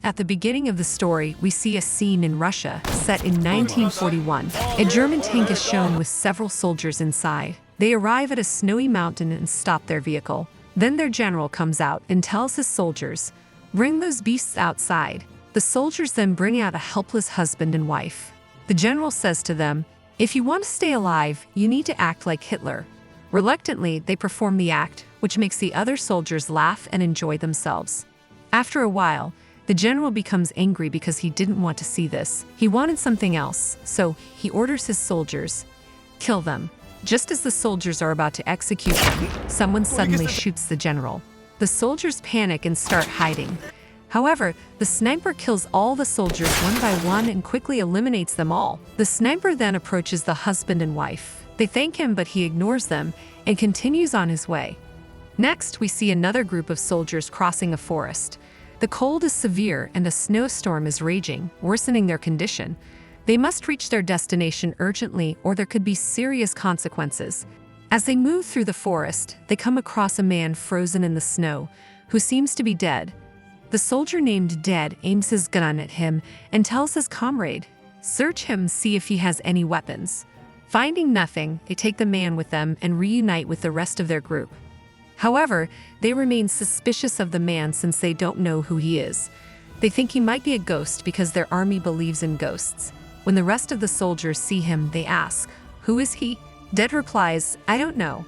At the beginning of the story, we see a scene in Russia, set in 1941. A German tank is shown with several soldiers inside. They arrive at a snowy mountain and stop their vehicle. Then their general comes out and tells his soldiers, "Bring those beasts outside." The soldiers then bring out a helpless husband and wife. The general says to them, "If you want to stay alive, you need to act like Hitler." Reluctantly, they perform the act, which makes the other soldiers laugh and enjoy themselves. After a while, the general becomes angry because he didn't want to see this. He wanted something else, so he orders his soldiers, "Kill them." Just as the soldiers are about to execute them, someone suddenly shoots the general. The soldiers panic and start hiding. However, the sniper kills all the soldiers one by one and quickly eliminates them all. The sniper then approaches the husband and wife. They thank him, but he ignores them and continues on his way. Next, we see another group of soldiers crossing a forest. The cold is severe and a snowstorm is raging, worsening their condition. They must reach their destination urgently or there could be serious consequences. As they move through the forest, they come across a man frozen in the snow, who seems to be dead. The soldier named Dead aims his gun at him and tells his comrade, "Search him, see if he has any weapons." Finding nothing, they take the man with them and reunite with the rest of their group. However, they remain suspicious of the man since they don't know who he is. They think he might be a ghost because their army believes in ghosts. When the rest of the soldiers see him, they ask, "Who is he?" Dead replies, "I don't know."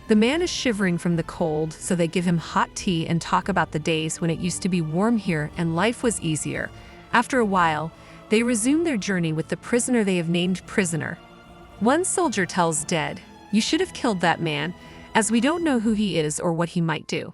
The man is shivering from the cold, so they give him hot tea and talk about the days when it used to be warm here and life was easier. After a while, they resume their journey with the prisoner they have named Prisoner. One soldier tells Dead, "You should have killed that man, as we don't know who he is or what he might do."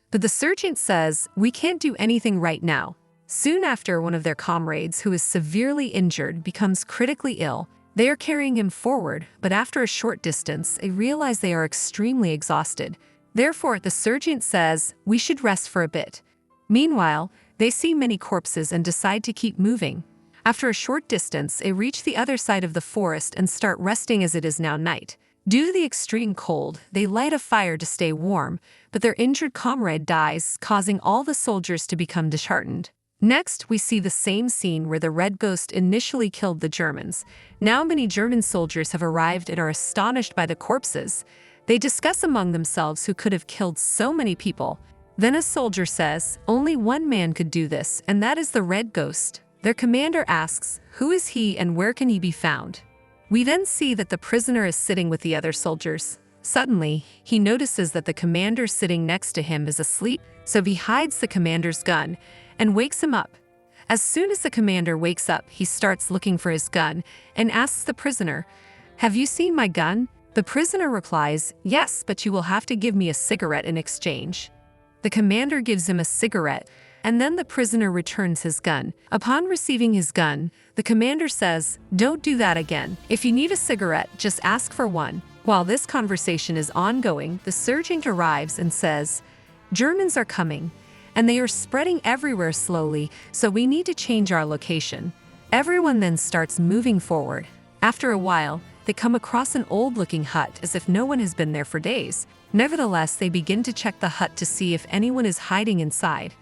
But the sergeant says, "We can't do anything right now." Soon after, one of their comrades, who is severely injured, becomes critically ill. They are carrying him forward, but after a short distance, they realize they are extremely exhausted. Therefore, the sergeant says, "We should rest for a bit." Meanwhile, they see many corpses and decide to keep moving. After a short distance, they reach the other side of the forest and start resting as it is now night. Due to the extreme cold, they light a fire to stay warm, but their injured comrade dies, causing all the soldiers to become disheartened. Next, we see the same scene where the Red Ghost initially killed the Germans. Now many German soldiers have arrived and are astonished by the corpses. They discuss among themselves who could have killed so many people. Then a soldier says, "Only one man could do this, and that is the Red Ghost." Their commander asks, "Who is he and where can he be found?" We then see that the prisoner is sitting with the other soldiers. Suddenly, he notices that the commander sitting next to him is asleep, so he hides the commander's gun and wakes him up. As soon as the commander wakes up, he starts looking for his gun and asks the prisoner, "Have you seen my gun?" The prisoner replies, "Yes, but you will have to give me a cigarette in exchange." The commander gives him a cigarette, and then the prisoner returns his gun. Upon receiving his gun, the commander says, "Don't do that again. If you need a cigarette, just ask for one." While this conversation is ongoing, the sergeant arrives and says, "Germans are coming, and they are spreading everywhere slowly, so we need to change our location." Everyone then starts moving forward. After a while, they come across an old-looking hut as if no one has been there for days. Nevertheless, they begin to check the hut to see if anyone is hiding inside.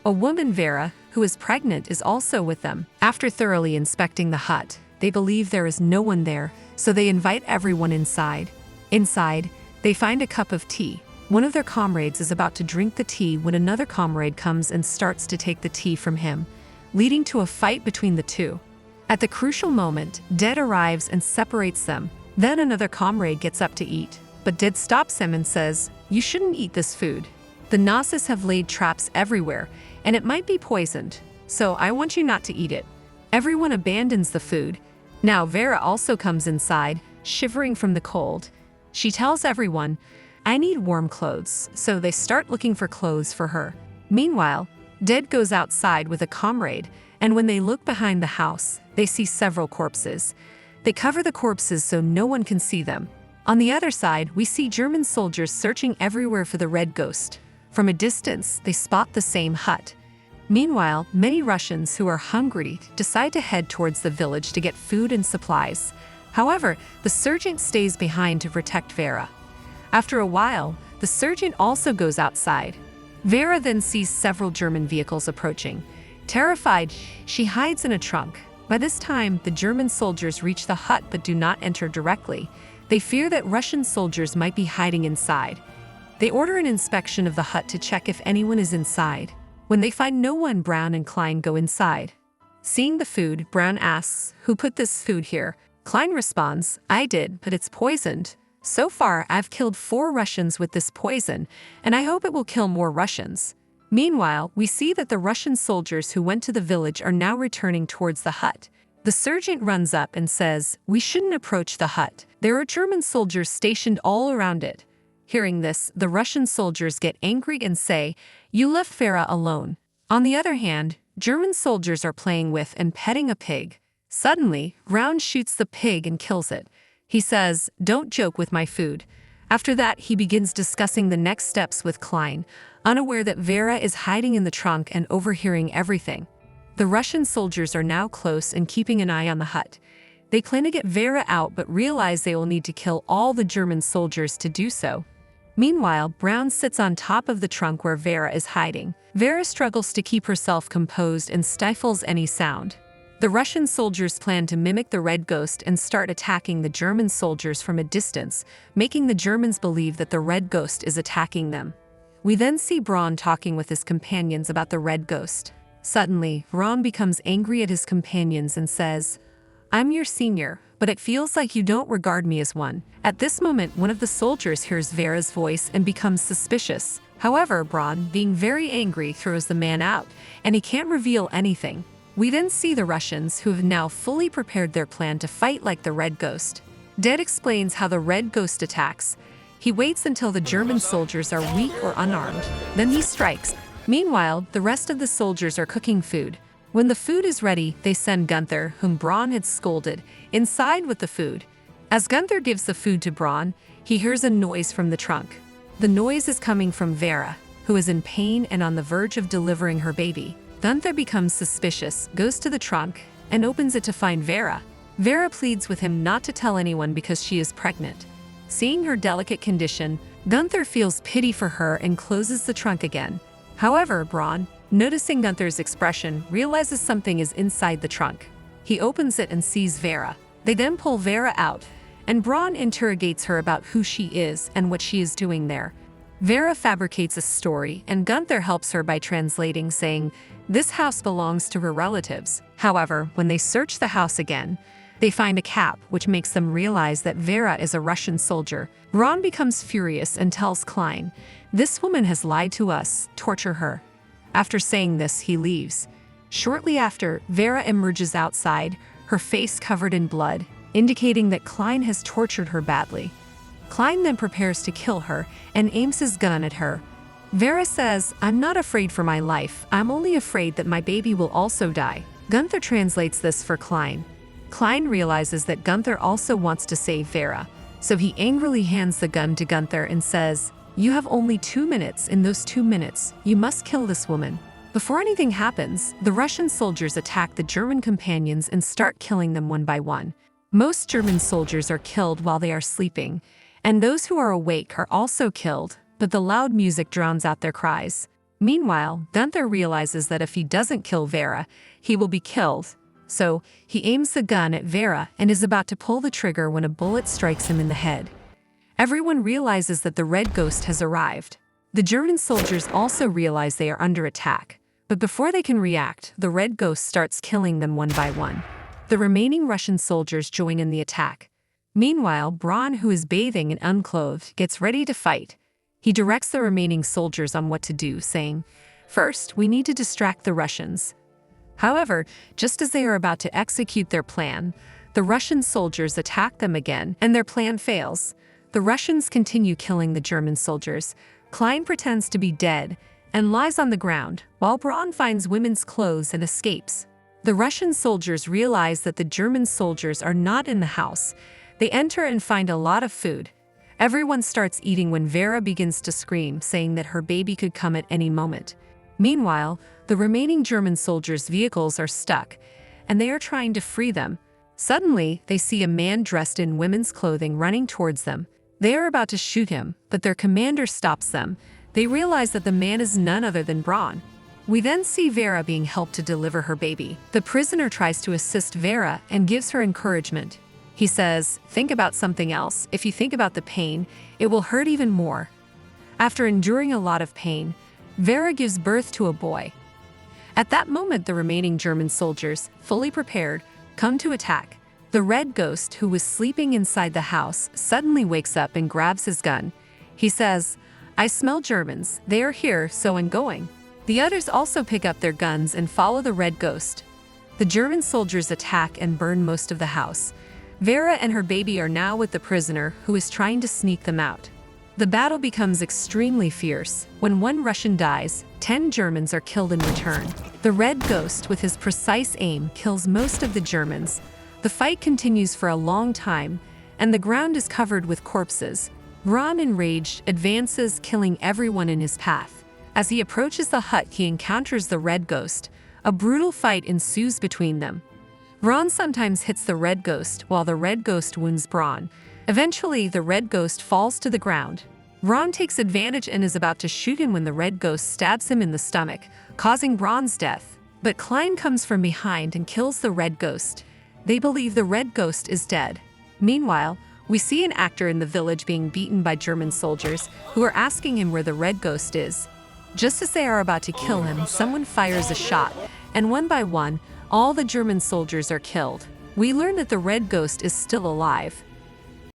A woman, Vera, who is pregnant, is also with them. After thoroughly inspecting the hut, they believe there is no one there, so they invite everyone inside. Inside, they find a cup of tea. One of their comrades is about to drink the tea when another comrade comes and starts to take the tea from him, leading to a fight between the two. At the crucial moment, Dead arrives and separates them. Then another comrade gets up to eat, but Dead stops him and says, "You shouldn't eat this food. The Nazis have laid traps everywhere, and it might be poisoned, so I want you not to eat it." Everyone abandons the food. Now Vera also comes inside, shivering from the cold. She tells everyone, "I need warm clothes," so they start looking for clothes for her. Meanwhile, Dead goes outside with a comrade, and when they look behind the house, they see several corpses. They cover the corpses so no one can see them. On the other side, we see German soldiers searching everywhere for the Red Ghost. From a distance, they spot the same hut. Meanwhile, many Russians who are hungry decide to head towards the village to get food and supplies. However, the sergeant stays behind to protect Vera. After a while, The sergeant also goes outside. Vera then sees several German vehicles approaching. Terrified, she hides in a trunk. By this time, the German soldiers reach the hut but do not enter directly. They fear that Russian soldiers might be hiding inside. They order an inspection of the hut to check if anyone is inside. When they find no one, Braun and Klein go inside. Seeing the food, Braun asks, "Who put this food here?" Klein responds, "I did, but it's poisoned. So far, I've killed 4 Russians with this poison, and I hope it will kill more Russians." Meanwhile, we see that the Russian soldiers who went to the village are now returning towards the hut. The sergeant runs up and says, "We shouldn't approach the hut. There are German soldiers stationed all around it." Hearing this, the Russian soldiers get angry and say, "You left Vera alone." On the other hand, German soldiers are playing with and petting a pig. Suddenly, Braun shoots the pig and kills it. He says, "Don't joke with my food." After that, he begins discussing the next steps with Klein, unaware that Vera is hiding in the trunk and overhearing everything. The Russian soldiers are now close and keeping an eye on the hut. They plan to get Vera out but realize they will need to kill all the German soldiers to do so. Meanwhile, Braun sits on top of the trunk where Vera is hiding. Vera struggles to keep herself composed and stifles any sound. The Russian soldiers plan to mimic the Red Ghost and start attacking the German soldiers from a distance, making the Germans believe that the Red Ghost is attacking them. We then see Braun talking with his companions about the Red Ghost. Suddenly, Braun becomes angry at his companions and says, "I'm your senior, but it feels like you don't regard me as one." At this moment, one of the soldiers hears Vera's voice and becomes suspicious. However, Braun, being very angry, throws the man out, and he can't reveal anything. We then see the Russians, who have now fully prepared their plan to fight like the Red Ghost. Ded explains how the Red Ghost attacks. He waits until the German soldiers are weak or unarmed. Then he strikes. Meanwhile, the rest of the soldiers are cooking food. When the food is ready, they send Gunther, whom Braun had scolded, inside with the food. As Gunther gives the food to Braun, he hears a noise from the trunk. The noise is coming from Vera, who is in pain and on the verge of delivering her baby. Gunther becomes suspicious, goes to the trunk, and opens it to find Vera. Vera pleads with him not to tell anyone because she is pregnant. Seeing her delicate condition, Gunther feels pity for her and closes the trunk again. However, Braun, noticing Gunther's expression, realizes something is inside the trunk. He opens it and sees Vera. They then pull Vera out, and Braun interrogates her about who she is and what she is doing there. Vera fabricates a story, and Gunther helps her by translating, saying, "This house belongs to her relatives." However, when they search the house again, they find a cap, which makes them realize that Vera is a Russian soldier. Braun becomes furious and tells Klein, "This woman has lied to us, torture her." After saying this, he leaves. Shortly after, Vera emerges outside, her face covered in blood, indicating that Klein has tortured her badly. Klein then prepares to kill her and aims his gun at her. Vera says, "I'm not afraid for my life, I'm only afraid that my baby will also die." Gunther translates this for Klein. Klein realizes that Gunther also wants to save Vera, so he angrily hands the gun to Gunther and says, "You have only 2 minutes. In those 2 minutes, you must kill this woman." Before anything happens, the Russian soldiers attack the German companions and start killing them one by one. Most German soldiers are killed while they are sleeping, and those who are awake are also killed, but the loud music drowns out their cries. Meanwhile, Gunther realizes that if he doesn't kill Vera, he will be killed. So, he aims the gun at Vera and is about to pull the trigger when a bullet strikes him in the head. Everyone realizes that the Red Ghost has arrived. The German soldiers also realize they are under attack, but before they can react, the Red Ghost starts killing them one by one. The remaining Russian soldiers join in the attack. Meanwhile, Braun, who is bathing and unclothed, gets ready to fight. He directs the remaining soldiers on what to do, saying, "First, we need to distract the Russians." However, just as they are about to execute their plan, the Russian soldiers attack them again, and their plan fails. The Russians continue killing the German soldiers. Klein pretends to be dead and lies on the ground, while Braun finds women's clothes and escapes. The Russian soldiers realize that the German soldiers are not in the house. They enter and find a lot of food. Everyone starts eating when Vera begins to scream, saying that her baby could come at any moment. Meanwhile, the remaining German soldiers' vehicles are stuck, and they are trying to free them. Suddenly, they see a man dressed in women's clothing running towards them. They are about to shoot him, but their commander stops them. They realize that the man is none other than Braun. We then see Vera being helped to deliver her baby. The prisoner tries to assist Vera and gives her encouragement. He says, "Think about something else. If you think about the pain, it will hurt even more." After enduring a lot of pain, Vera gives birth to a boy. At that moment, the remaining German soldiers, fully prepared, come to attack. The Red Ghost, who was sleeping inside the house, suddenly wakes up and grabs his gun. He says, "I smell Germans. They are here, so I'm going." The others also pick up their guns and follow the Red Ghost. The German soldiers attack and burn most of the house. Vera and her baby are now with the prisoner, who is trying to sneak them out. The battle becomes extremely fierce. When one Russian dies, 10 Germans are killed in return. The Red Ghost, with his precise aim, kills most of the Germans. The fight continues for a long time, and the ground is covered with corpses. Braun, enraged, advances, killing everyone in his path. As he approaches the hut, he encounters the Red Ghost. A brutal fight ensues between them. Braun sometimes hits the Red Ghost, while the Red Ghost wounds Braun. Eventually, the Red Ghost falls to the ground. Braun takes advantage and is about to shoot him when the Red Ghost stabs him in the stomach, causing Braun's death. But Klein comes from behind and kills the Red Ghost. They believe the Red Ghost is dead. Meanwhile, we see an actor in the village being beaten by German soldiers, who are asking him where the Red Ghost is. Just as they are about to kill him, someone fires a shot, and one by one, all the German soldiers are killed. We learn that the Red Ghost is still alive.